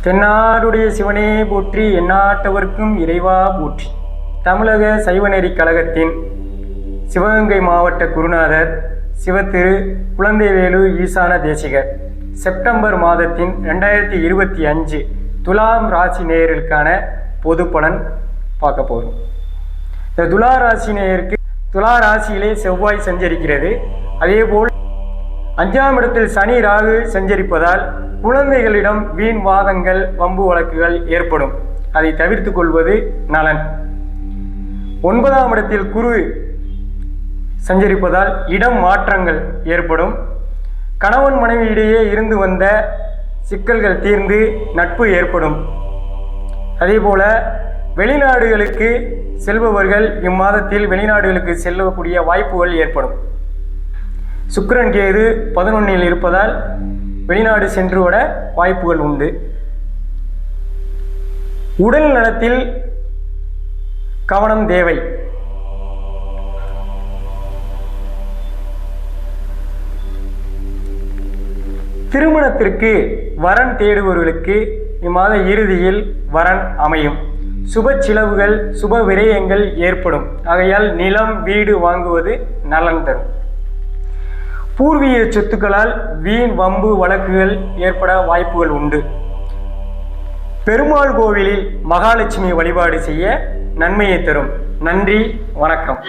தென்னாடுடைய சிவனே போற்றி, எந்நாட்டவர்க்கும் இறைவா போற்றி. தமிழக சைவநெறி கழகத்தின் சிவகங்கை மாவட்ட குருநாதர் சிவத்திரு குழந்தைவேலு ஈசான தேசிகர் செப்டம்பர் மாதத்தின் 2025 துலாம் ராசி நேயர்களுக்கான பொது பலன் பார்க்க போகிறோம். இந்த துலா ராசி நேயருக்கு துலா ராசியிலே செவ்வாய் சஞ்சரிக்கிறது. அதேபோல் 5ஆம் இடத்தில் சனி ராகு சஞ்சரிப்பதால் குழந்தைகளிடம் வீண் வாதங்கள் வம்பு வழக்குகள் ஏற்படும். அதை தவிர்த்து கொள்வது நலன். 9ஆம் இடத்தில் குரு சஞ்சரிப்பதால் இடம் மாற்றங்கள் ஏற்படும். கணவன் மனைவி இடையே இருந்து வந்த சிக்கல்கள் தீர்ந்து நட்பு ஏற்படும். அதேபோல வெளிநாடுகளுக்கு செல்பவர்கள் இம்மாதத்தில் வெளிநாடுகளுக்கு செல்லக்கூடிய வாய்ப்புகள் ஏற்படும். சுக்கிரன் கேது 11இல் இருப்பதால் வெளிநாடு சென்று வர வாய்ப்புகள் உண்டு. உடல் நலத்தில் கவனம் தேவை. திருமணத்திற்கு வரன் தேடுபவர்களுக்கு இம்மாத இறுதியில் வரன் அமையும். சுப செலவுகள் சுப விரயங்கள் ஏற்படும். ஆகையால் நிலம் வீடு வாங்குவது நலன் தரும். பூர்வீக சொத்துக்களால் வீண் வம்பு வழக்குகள் ஏற்பட வாய்ப்புகள் உண்டு. பெருமாள் கோவிலில் மகாலட்சுமி வழிபாடு செய்ய நன்மையை தரும். நன்றி, வணக்கம்.